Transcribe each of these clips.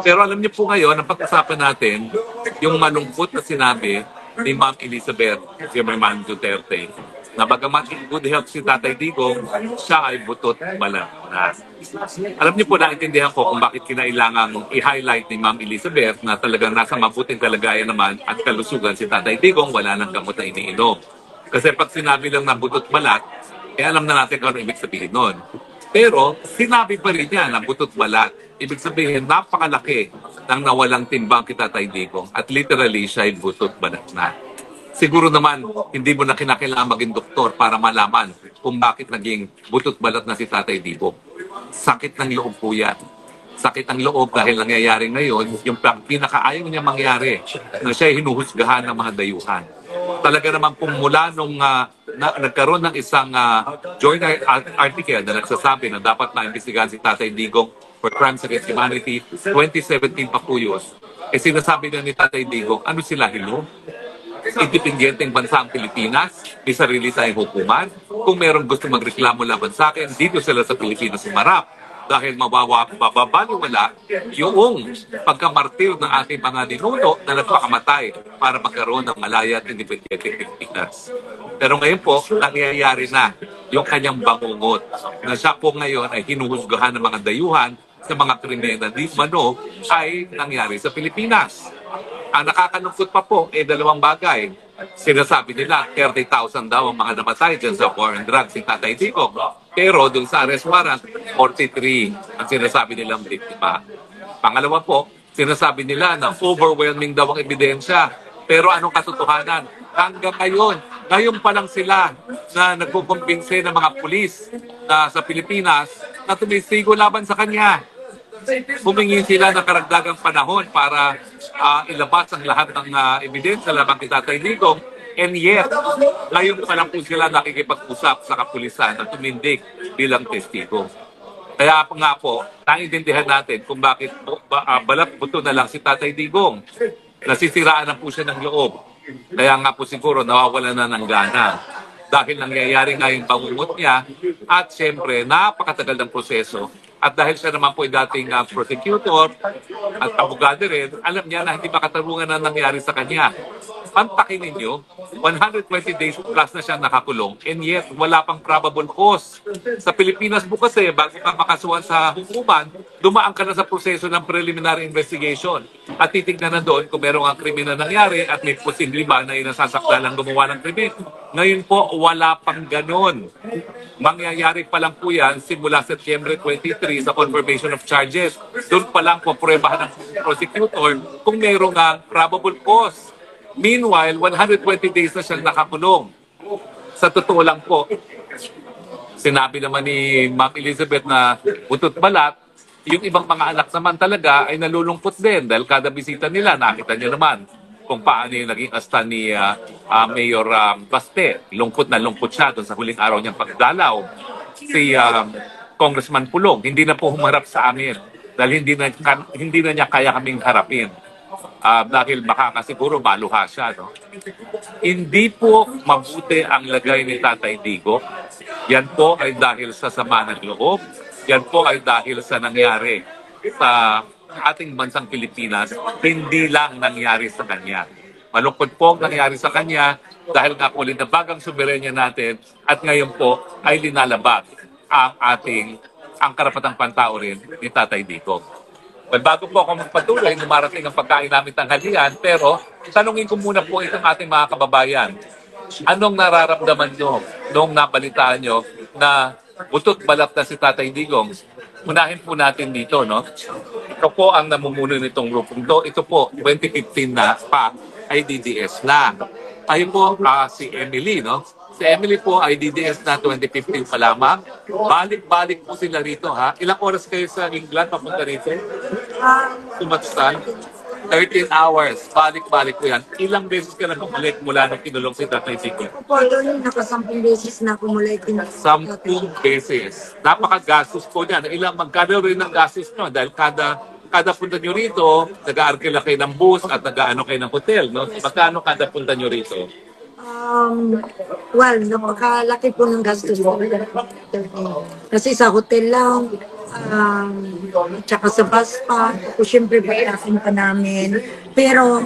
Pero alam niyo po ngayon, ang pag-usapan natin, yung malungkot na sinabi ni Ma'am Elizabeth Zimmerman Duterte, na bagamat in good health si Tatay Digong, siya ay butot balat na. Alam niyo po, naintindihan ko kung bakit kinailangang i-highlight ni Ma'am Elizabeth na talagang nasa mabuting kalagayan naman at kalusugan si Tatay Digong, wala nang gamot na iniinom. Kasi pag sinabi lang na butot balat, alam na natin kung ano ibig sabihin nun. Pero sinabi pa rin niya na butot balat. Ibig sabihin, napakalaki ng nawalang timbang kay Tatay Digong at literally siya ay butot balat na. Siguro naman, hindi mo na kinakailangan maging doktor para malaman kung bakit naging butot balat na si Tatay Digong. Sakit ng loob po yan. Sakit ang loob dahil nangyayari ngayon, yung pinakaayaw niya mangyari, na siya ay hinuhusgahan ng mga dayuhan. Talaga naman kung mula nung nagkaroon ng isang journal article na nagsasabi na dapat na-imbestigahan si Tatay Digong for crimes against humanity, 2017 pa po yun. Eh sinasabi na ni Tatay Digong, ano sila, hilo? Independenteng bansa ang Pilipinas, may sarili tayong hukuman. Kung meron gusto magreklamo laban sa akin, dito sila sa Pilipinas sumarap. Dahil mababaliwala yung pagkamartir ng ating mga ninuno na nagpakamatay para magkaroon ng malaya at independenteng Pilipinas. Pero ngayon po, nangyayari na yung kanyang bangungot na siya po ngayon ay hinuhusgahan ng mga dayuhan sa mga krimen na di mano ay nangyari sa Pilipinas. Ang nakakalungkot pa po ay dalawang bagay. Sinasabi nila 30,000 daw ang mga namatay dyan sa war and drugs si Tatay Digong. Pero dun sa arrest warrant, 43 ang sinasabi nilang biktima. Pangalawa po, sinasabi nila na overwhelming daw ang ebidensya. Pero anong katotohanan? Hanggang ngayon pa lang sila na nagkukumbinse ng mga pulis na sa Pilipinas na tumisigo laban sa kanya. Humingi sila ng karagdagang panahon para ilabas ang lahat ng ebidensya laban kay Tatay Digong. And yet, ngayon pa lang po sila nakikipag-usap sa kapulisan at tumindig bilang testigo. Kaya nga po, naiintindihan natin kung bakit balat buto na lang si Tatay Digong. Nasisiraan na po siya ng loob. Kaya nga po siguro nawawala na ng gana. Dahil nangyayari nga yung bangungot niya at siyempre napakatagal ng proseso. At dahil siya naman po ay dating prosecutor at abogado rin, alam niya na hindi makatarungan na nangyari sa kanya. Pantakin ninyo, 120 days plus na siya nakakulong and yet wala pang probable cause. Sa Pilipinas po kasi, bago ka makasuhan sa hukuman, dumaan ka na sa proseso ng preliminary investigation at titignan na doon kung merong ang krimen na nangyari at may posible ba na inasasakdal ang gumawa ng krimen. Ngayon po, wala pang ganon. Mangyayari pa lang po yan simula September 23 sa confirmation of charges. Doon pa lang po pruebahan ng prosecutor kung merong probable cause. Meanwhile, 120 days na siyang nakakulong. Sa totoo lang po, sinabi naman ni Ma'am Elizabeth na butot balat, yung ibang mga anak naman talaga ay nalulungkot din dahil kada bisita nila, nakita niyo naman kung paano yung naging asta ni Mayor Baste. Lungkot na lungkot siya doon sa huling araw niyang pagdalaw. Si Congressman Pulong, hindi na po humarap sa amin dahil hindi na niya kaya kaming harapin. Dahil makakasiguro maluha siya. No? Hindi po mabuti ang lagay ni Tatay Digong. Yan po ay dahil sa sama ng loob. Yan po ay dahil sa nangyari sa ating bansang Pilipinas, hindi lang nangyari sa kanya. Malungkot po ang nangyari sa kanya dahil nga po linabagang soberenya natin at ngayon po ay linalabag ang karapatang pantao rin ni Tatay Digong. Well, bago po ako magpatuloy, dumarating ang pagkain namin tanghalian, pero tanungin ko muna po itong ating mga kababayan. Anong nararamdaman nyo nung nabalitaan nyo na butot balat na si Tatay Digong? Unahin po natin dito, no? Ito po ang namumuno nitong grupong to. Ito po, 2015 na pa, ay DDS na. Tayo po, si Emily, no? Si Emily po ay DDS na 2015 pa lamang. Balik-balik po sila rito, ha? Ilang oras kayo sa England papunta rito? Tumatstan? 13 hours. Balik-balik po yan. Ilang beses ka na kumulit mula nung kinulong si Tatay Digong? Opo, doon nakasampung beses na kumulit. 10 beses. Napakagastos po niyan. Magkano rin ang gastos nyo? Dahil kada punta nyo rito, nag-aarkila kayo ng bus at nag-aano kayo ng hotel, no? Magkano kada punta nyo rito? Well, napakalaki po ng gastos. Kasi sa hotel lang, tsaka sa bus pa, o syempre pagkasin pa namin. Pero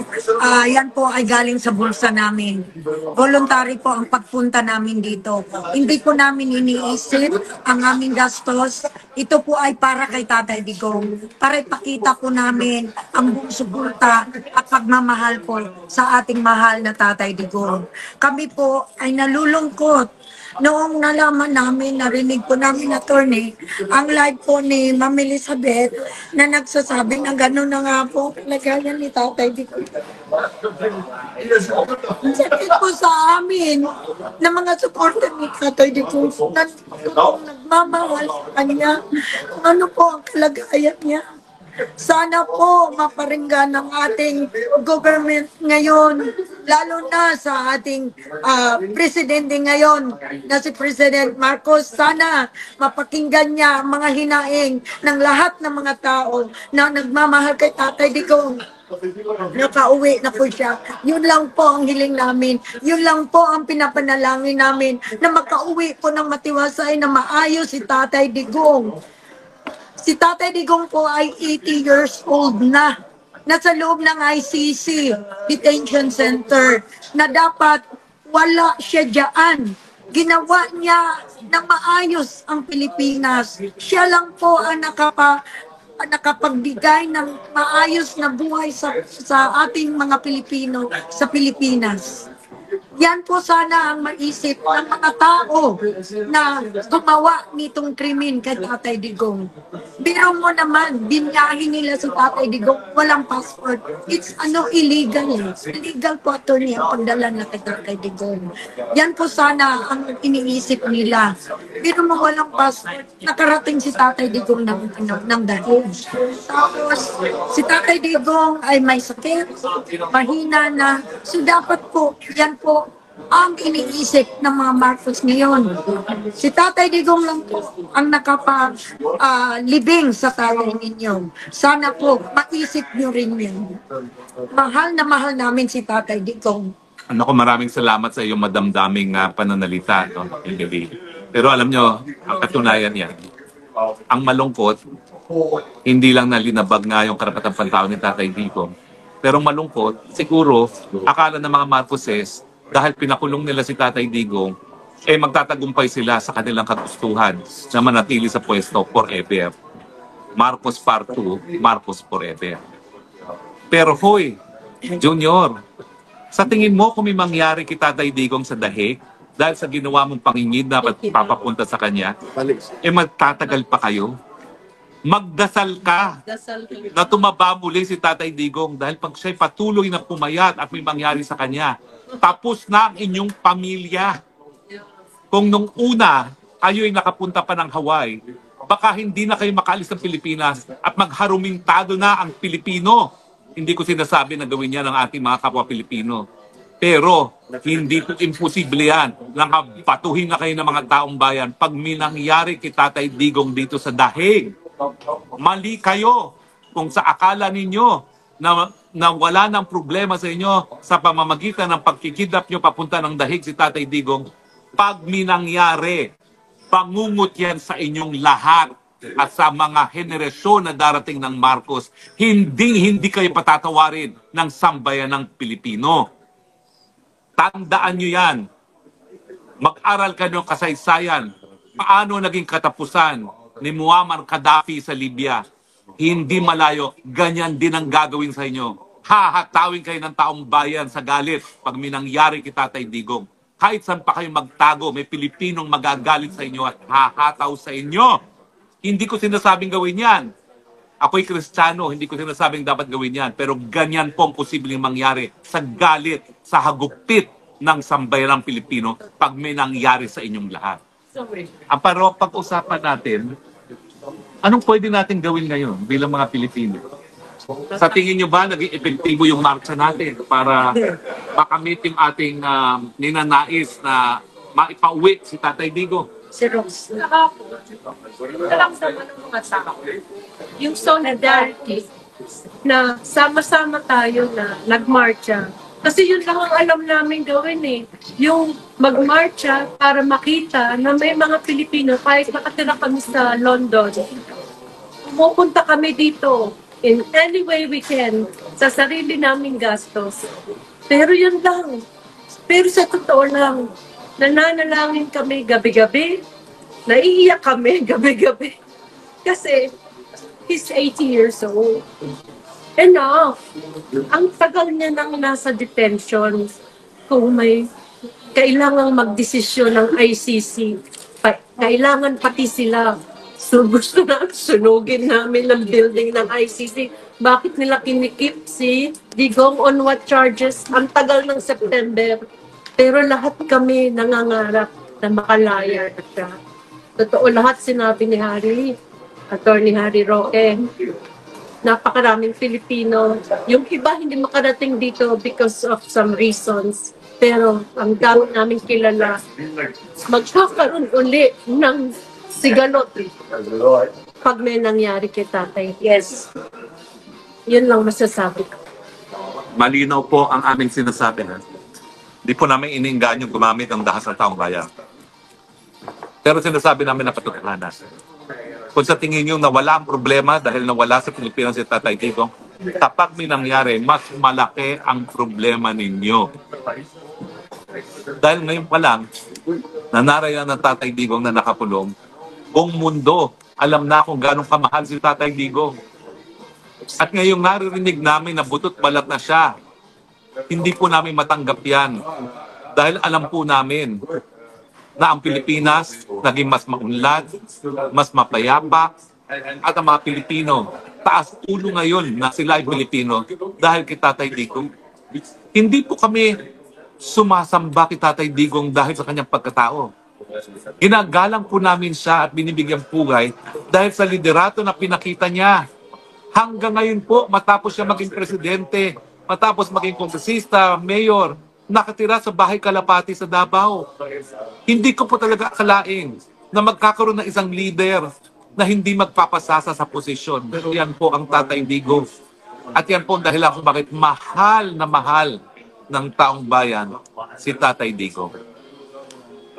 yan po ay galing sa bulsa namin. Voluntary po ang pagpunta namin dito. Hindi po namin iniisip ang aming gastos. Ito po ay para kay Tatay Digong. Para ipakita po namin ang buong suporta at pagmamahal po sa ating mahal na Tatay Digong. Kami po ay nalulungkot noong nalaman namin, narinig po namin, attorney, ang live po ni Ma'am Elizabeth na nagsasabi na gano'n na nga po kalagayan ni Tatay Digong. Sakit po sa amin na mga supporter ni Tatay Digong na nagmamahal sa kanya. Ano po ang kalagayan niya? Sana po maparinggan ng ating government ngayon, lalo na sa ating presidente ngayon na si President Marcos. Sana mapakinggan niya ang mga hinaing ng lahat ng mga tao na nagmamahal kay Tatay Digong. Nakauwi na po siya. Yun lang po ang hiling namin. Yun lang po ang pinapanalangin namin, na makauwi po ng matiwasay na maayos si Tatay Digong. Si Tatay Digong po ay 80 years old na. Nasa loob ng ICC, Detention Center, na dapat wala siya dyan. Ginawa niya na maayos ang Pilipinas. Siya lang po ang nakapagbigay ng maayos na buhay sa ating mga Pilipino sa Pilipinas. Yan po sana ang maisip ng mga tao na gumawa nitong krimen kay Tatay Digong. Biro mo naman, binyahin nila si Tatay Digong, walang passport. It's illegal. Illegal po, attorney, ang pagdala na kay Tatay Digong. Yan po sana ang iniisip nila. Biro mo walang passport, nakarating si Tatay Digong ng dahil. Tapos, si Tatay Digong ay may sakit, mahina na. So dapat po, yan po ang iniisip ng mga Marcos ngayon. Si Tatay Digong lang po ang nakapalibing sa tatay ninyo. Sana po, maisip nyo rin yun. Mahal na mahal namin si Tatay Digong. Maraming salamat sa iyong madamdaming pananalita, no, Emily. Pero alam nyo, ang katunayan yan, ang malungkot, hindi lang nalinabag nga yung karapatang pantao ni Tatay Digong. Pero malungkot, siguro, akala ng mga Marcoses, dahil pinakulong nila si Tatay Digong, magtatagumpay sila sa kanilang kagustuhan na manatili sa pwesto forever. Marcos Part 2, Marcos forever. Pero hoy, Junior, sa tingin mo kung may mangyari kay Tatay Digong sa dahig, dahil sa ginawa mong pangingid na papapunta sa kanya, magtatagal pa kayo? Magdasal ka na tumaba muli si Tatay Digong dahil pag siya'y patuloy na pumayat at may mangyari sa kanya, tapos na ang inyong pamilya. Kung nung una, kayo'y nakapunta pa ng Hawaii, baka hindi na kayo makaalis ng Pilipinas at magharumintado na ang Pilipino. Hindi ko sinasabi na gawin yan ng ating mga kapwa Pilipino. Pero, hindi po imposible yan. Nakapatuhin na kayo ng mga taong bayan pag minangyari kay Tatay Digong dito sa dahig. Mali kayo kung sa akala ninyo na wala ng problema sa inyo sa pamamagitan ng pagkikidnap nyo papunta ng dahig si Tatay Digong. Pag minangyari, pangungot yan sa inyong lahat at sa mga henerasyon na darating ng Marcos. Hindi kayo patatawarin ng sambayan ng Pilipino. Tandaan nyo yan. Mag-aral kayo ng kasaysayan. Paano naging katapusan ni Muammar Gaddafi sa Libya? Hindi malayo, ganyan din ang gagawin sa inyo. Hahatawin kayo ng taong bayan sa galit pag minangyari kay Tatay Digong. Kahit saan pa kayo magtago, may Pilipinong magagalit sa inyo at hahataw sa inyo. Hindi ko sinasabing gawin yan. Ako'y Kristiyano, hindi ko sinasabing dapat gawin yan. Pero ganyan po ang posibleng mangyari sa galit, sa hagupit ng sambayan ng Pilipino pag may nangyari sa inyong lahat. Ang pag-usapan natin, anong pwede natin gawin ngayon bilang mga Pilipino? Sa tingin nyo ba naging epektibo yung marcha natin para makamit yung ating ninanais na maipauwi si Tatay Digong? Si Rose. Nakaramdaman ng mga tao yung solidarity na sama-sama tayo na nagmarcha. Kasi yun lang ang alam namin gawin yung magmarcha para makita na may mga Pilipino, kahit nakatira kami sa London, pumupunta kami dito in any way we can sa sarili naming gastos. Pero yun lang. Pero sa totoo lang, nananalangin kami gabi-gabi, naiiyak kami gabi-gabi. Kasi he's 80 years old. Enough. Ang tagal niya nang nasa detention. Kung may kailangang magdesisyon ng ICC, kailangan pati sila. So gusto na sunugin namin ng building ng ICC. Bakit nila kinikip si Digong on what charges? Ang tagal ng September. Pero lahat kami nangangarap na makalaya na siya. Totoo lahat sinabi ni Attorney Harry Roque. Napakaraming Pilipino. Yung iba hindi makarating dito because of some reasons. Pero ang dami namin kilala, magkakaroon uli ng sigalot pag may nangyari kay tatay. Yes. Yun lang masasabi ko. Malinaw po ang aming sinasabi na di po namin iniinganyo gumamit ng dahas ng taong bayan. Pero sinasabi namin na patotohanan. Kung sa tingin nyo na wala ang problema dahil nawala sa Pilipinas si Tatay Digong, kapag may nangyari, mas malaki ang problema ninyo. Dahil ngayon pa lang, nanarayan ng Tatay Digong na nakakulong, buong mundo, alam na kung gano'ng kamahal si Tatay Digong. At ngayong naririnig namin na butot balat na siya, hindi po namin matanggap yan. Dahil alam po namin na ang Pilipinas naging mas maunlad, mas mapayapa, at ang mga Pilipino, taas ulo ngayon na sila ay Pilipino dahil kay Tatay Digong. Hindi po kami sumasamba kay Tatay Digong dahil sa kanyang pagkatao. Ginagalang po namin siya at binibigyan pugay dahil sa liderato na pinakita niya. Hanggang ngayon po, matapos siya maging presidente, matapos maging kongresista, mayor, nakatira sa bahay Kalapati sa Davao. Hindi ko po talaga akalain na magkakaroon ng isang leader na hindi magpapasasa sa posisyon. Pero yan po ang Tatay Digong. At yan po ang dahilan kung bakit mahal na mahal ng taong bayan si Tatay Digong.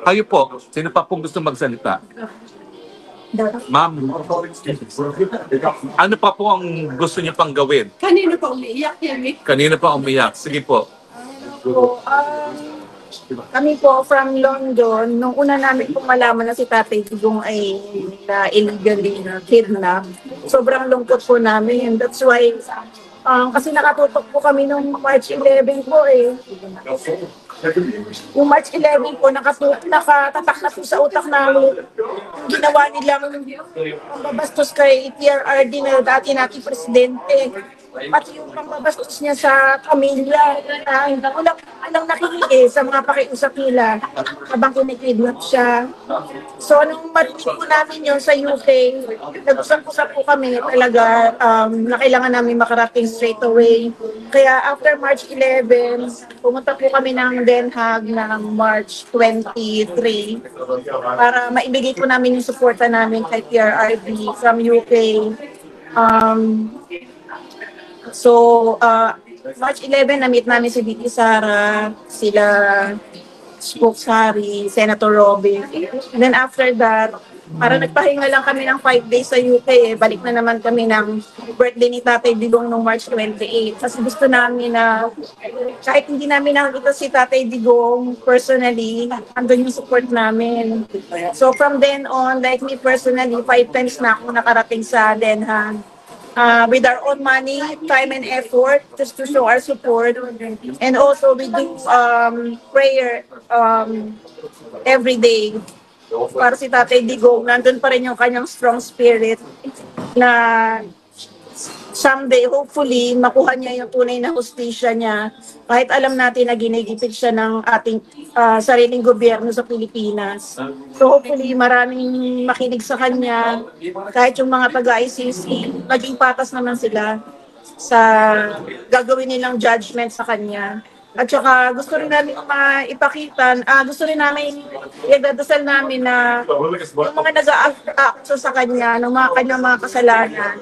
Kayo po, sino pa pong gusto magsalita? Ma'am, ano pa po ang gusto niyo pang gawin? Kanino pa umiiyak yan eh? Kanina pa umiyak. Sige po. Po, kami po from London, nung una namin pong malaman na si Tatay Digong ay na illegally na kidnap, sobrang lungkot po namin. That's why, kasi nakatutok po kami nung March 11 po eh. Yung March 11 po, nakatatak na po sa utak namin yung ginawa nilang pambabastos kay TRRD na dati nating presidente. Pati yung pambabastos niya sa pamilya na walang nakikinig sa mga pakiusap nila habang kinikidnap siya. So, nung marinig po namin yun sa UK, nag-usap-usap po kami talaga na kailangan namin makarating straight away. Kaya after March 11, pumunta po kami ng Den Haag ng March 23 para maibigay po namin yung suporta namin kay TRRD from UK. So, March 11, na-meet namin si Vicky Sara, sila Spokes Harry, Senator Robin. And then after that, para nagpahinga lang kami ng 5 days sa UK, balik na naman kami ng birthday ni Tatay Digong noong March 28. Kasi gusto namin na, kahit hindi namin nakikita si Tatay Digong personally, andun yung support namin. So from then on, like me personally, 5 times na ako nakarating sa Den Haag. With our own money, time and effort just to show our support. And also we do prayer every day para si Tatay Digong. Nandun pa rin yung kanyang strong spirit na someday, hopefully, makuha niya yung tunay na hustisya niya. Kahit alam natin na ginigipit siya ng ating sariling gobyerno sa Pilipinas. So hopefully, maraming makinig sa kanya. Kahit yung mga taga-ICC, maging patas naman sila sa gagawin nilang judgment sa kanya. At saka gusto rin namin maipakita, gusto rin namin, iagdadasal namin na yung mga nag-a-accuse sa kanya, ng mga kanyang mga kasalanan,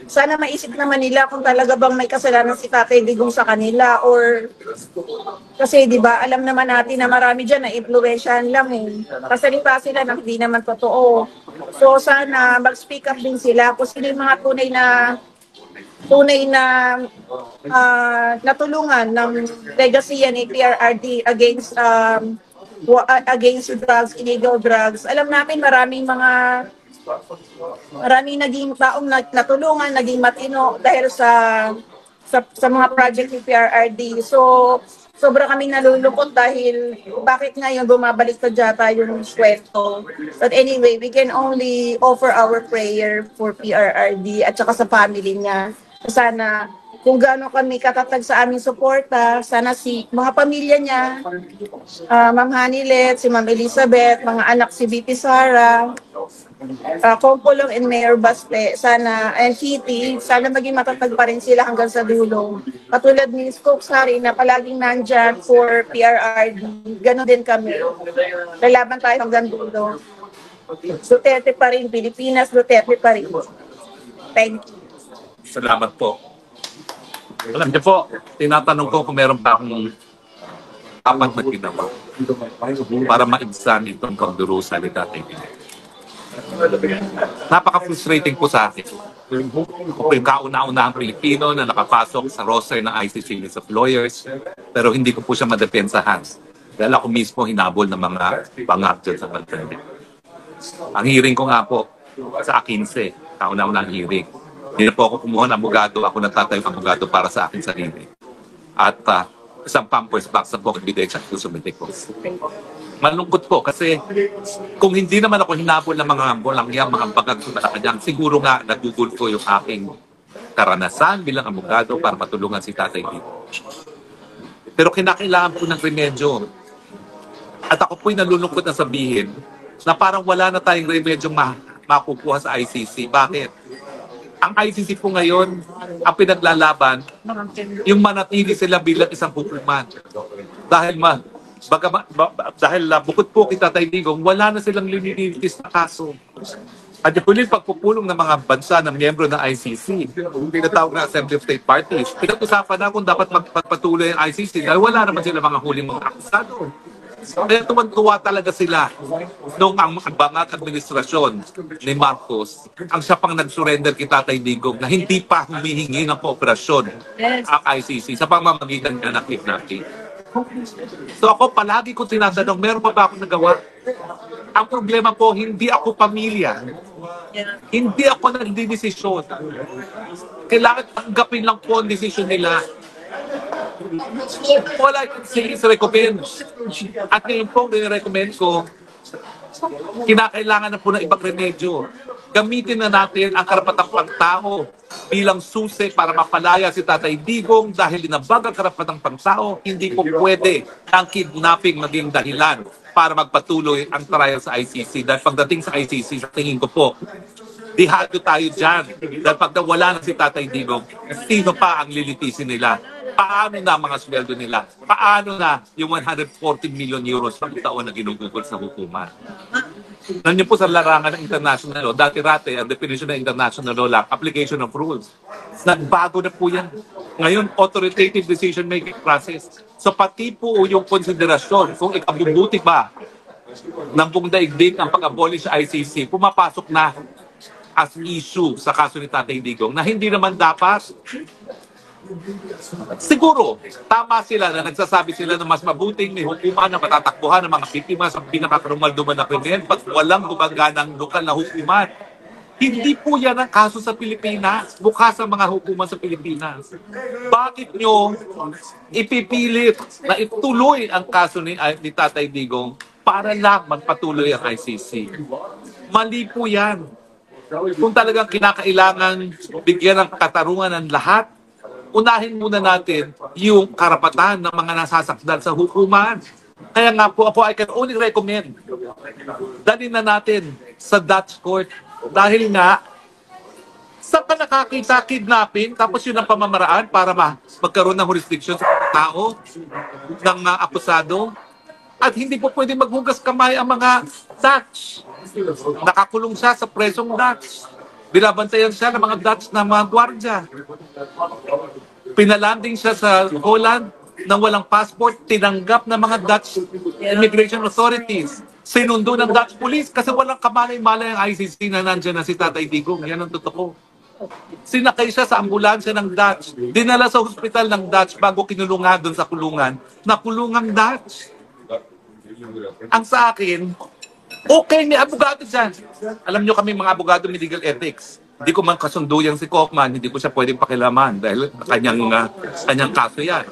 sana maisip naman nila kung talaga bang may kasalanan si Tatay Digong sa kanila or kasi 'di ba alam naman natin na marami diyan na impluwensyahan lang eh. Kasalita sila na hindi naman totoo. So sana mag-speak up din sila kung sino yung mga tunay na natulungan ng legacy ni PRRD against drugs, illegal drugs. Alam namin maraming naging taong natulungan, naging matino dahil sa mga project ni PRRD. So, sobra kaming nalulungkot dahil bakit ngayon bumabalik sa yata yung kwento. But anyway, we can only offer our prayer for PRRD at saka sa family niya. Sana kung gaano kami katatag sa aming suporta, sana mga pamilya niya, Ma'am Hanilet, si Ma'am Elizabeth, mga anak si BP Sara, Kompolong and Mayor Baste, and Kitty, sana maging matatag pa rin sila hanggang sa dulo. Katulad ni Scope Sari na palaging nandyan for PRRD, gano'n din kami. Lalaban tayo hanggang dulo. Duterte pa rin, Pilipinas, Duterte pa rin. Thank you. Salamat po. Alam niyo po, tinatanong ko kung meron pa akong dapat na ginawa para maibsan itong pagdurusa ni Tatay Digong. Napaka-frustrating po sa akin. Ako po yung kauna-unahang Pilipino na nakapasok sa roster ng ICC List of Lawyers, pero hindi ko po siya madepensahan. Dahil ako mismo hinabol ng mga bangag dyan sa bansa. Ang hearing ko nga po sa 15, kauna-unahang hearing. Hindi na po ako kumuha ng abogado, ako nagtatayong abogado para sa akin sarili. At isang pampers box na po ebidensya ko sumiti ko. Malungkot po kasi kung hindi naman ako hinabol ng mga bolangyang, mga bagag sa kanyang, siguro nga nagugol ko yung aking karanasan bilang abogado para matulungan si Tatay Digong. Pero kinakailangan po ng remedyo. At ako po'y nalulungkot na sabihin na parang wala na tayong remedyo makukuha sa ICC. Bakit? Ang ICC po ngayon, ang pinaglalaban, yung manatili sila bilang isang hukuman. Dahil bukod po kay Tatay Digong, wala na silang linilitis na kaso. At yung huling pagpupulong ng mga bansa na miyembro ng ICC, tinatawag na Assembly of State Parties, pinag-usapan na kung dapat magpatuloy ang ICC dahil wala naman sila mga huling mga akusado. Kaya tumantuwa talaga sila nung ang bangat administrasyon ni Marcos ang siya pang nag-surrender kay Tatay Digong na hindi pa humihingi ng kooperasyon ang ICC sa pamamagitan niya ng kidnapping. So ako palagi ko tinatanong, meron pa ba akong nagawa? Ang problema po, hindi ako pamilya. Hindi ako nagdidesisyon. Kailangan tanggapin lang po ang desisyon nila. Wala yung recommend. At ngayon po, recommend ko, kinakailangan na po ng ibang remedyo. Gamitin na natin ang karapatang pangtao bilang susi para mapalaya si Tatay Digong dahil inabag ang karapatang pangtao, hindi po pwede ang kidnapping maging dahilan para magpatuloy ang trial sa ICC. Dahil pagdating sa ICC, sa tingin ko po, dihado tayo dyan. Dahil pag nawala na si Tatay Digong, sino pa ang lilitisin nila? Paano na mga sweldo nila? Paano na yung 140 million euros pag taon na ginugugol sa hukuman? Nandiyan po sa larangan ng international law, dati-rate, ang definition ng international law lang, application of rules. Nagbago na po yan. Ngayon, authoritative decision-making process. So pati po yung konsiderasyon kung ikabubuti ba ng buong daigdig ang pag-abolish sa ICC, pumapasok na as issue sa kaso ni Tatay Digong na hindi naman dapat. Siguro, tama sila na nagsasabi sila na mas mabuting may hukuman na matatakbuhan ng mga biktima sa pinakarumalduman na krimen pag walang gumaganang lokal na hukuman. Hindi po yan ang kaso sa Pilipinas, bukas ang mga hukuman sa Pilipinas. Bakit nyo ipipilit na ituloy ang kaso ni Tatay Digong para lang magpatuloy ang ICC? Mali po yan. Kung talagang kinakailangan bigyan ng katarungan ng lahat, unahin muna natin yung karapatan ng mga nasasakdal sa hukuman. Kaya nga po, I can only recommend, dalhin na natin sa Dutch court. Dahil nga, saan ka nakakita kidnapping, tapos yun ang pamamaraan para magkaroon ng jurisdiction sa tao, ng akusado. At hindi po pwede maghugas kamay ang mga Dutch. Nakakulong siya sa presong Dutch. Binabantayan siya ng mga Dutch na mga gwardya. Pinalanding siya sa Holland nang walang passport, tinanggap ng mga Dutch immigration authorities. Sinundo ng Dutch police kasi walang kamalay-malay ang ICC na nandiyan na si Tatay Digong. Yan ang totoo. Sinakay siya sa ambulansya ng Dutch. Dinala sa hospital ng Dutch bago kinulungan doon sa kulungan. Nakulungang Dutch. Ang sa akin, okay, may abogado dyan. Alam nyo kami mga abogado may legal ethics. Hindi ko man kasundo yan si Kaufman, hindi ko siya pwedeng pakilaman dahil kanyang kaso yan.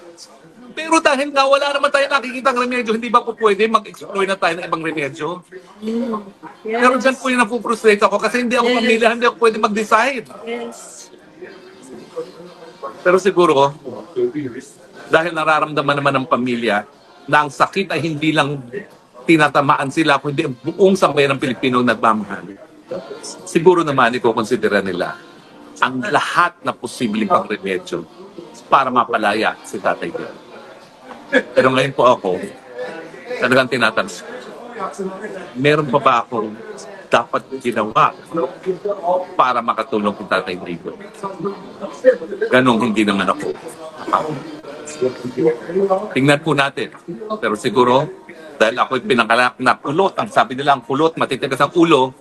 Pero dahil nga wala naman tayo nakikita ng remedyo, hindi ba po pwede mag-explore na tayo ng ibang remedyo? Yes. Pero dyan po yung napuprustrate ako kasi hindi ako pamilya, hindi ako pwede mag-decide. Yes. Pero siguro, dahil nararamdaman naman ng pamilya na ang sakit ay hindi lang tinatamaan sila, kundi ang buong sambayan ng Pilipino nagmamahal. Siguro naman iko-considera nila ang lahat na posibleng pang remedyo para mapalaya si Tatay Digong. Pero ngayon po ako, talagang tinatanong, meron pa ba akong dapat ginawa para makatulong kay Tatay Digong? Ganong hindi naman ako. Tingnan po natin. Pero siguro, dahil ako'y pinangalak na kulot, ang sabi nila ang kulot, matitigas ang ulo,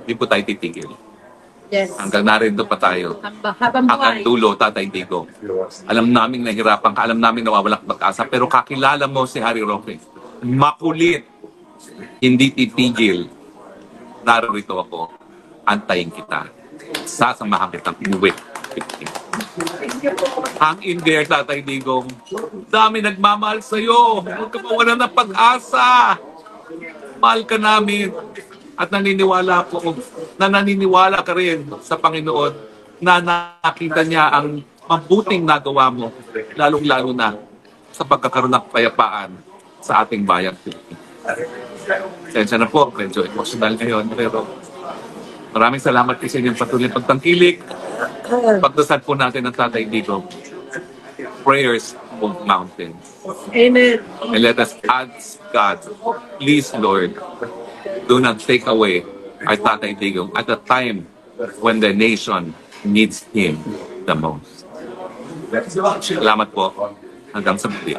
hindi po tayo titigil. Yes. Hanggang narito pa tayo. Habang Hanggang buhay. dulo, Tatay Digong. Alam namin nahihirapan ka, alam namin nawawalang pag-asa, pero kakilala mo si Harry Roque. Makulit. Hindi titigil. Narito ako. Antayin kita. Sasamahan kitang umuwi. Hang in there, Tatay Digong. Dami nagmamahal sa'yo. Huwag ka mawalan ng pag-asa. Mahal ka namin. At naniniwala ako na naniniwala ka rin sa Panginoon na nakita niya ang mabuting nagawa mo, lalong-lalo na sa pagkakaroon ng kapayapaan sa ating bayan. Sensya na po, medyo emotional ngayon, pero maraming salamat po sa inyong patuloy pagtangkilik. Pagdasal po natin ang Tatay Digong. Prayers move mountains. Amen. And let us ask God, please Lord, do not take away our Tatay Digong at a time when the nation needs Him the most. Salamat po. Hanggang sa muli.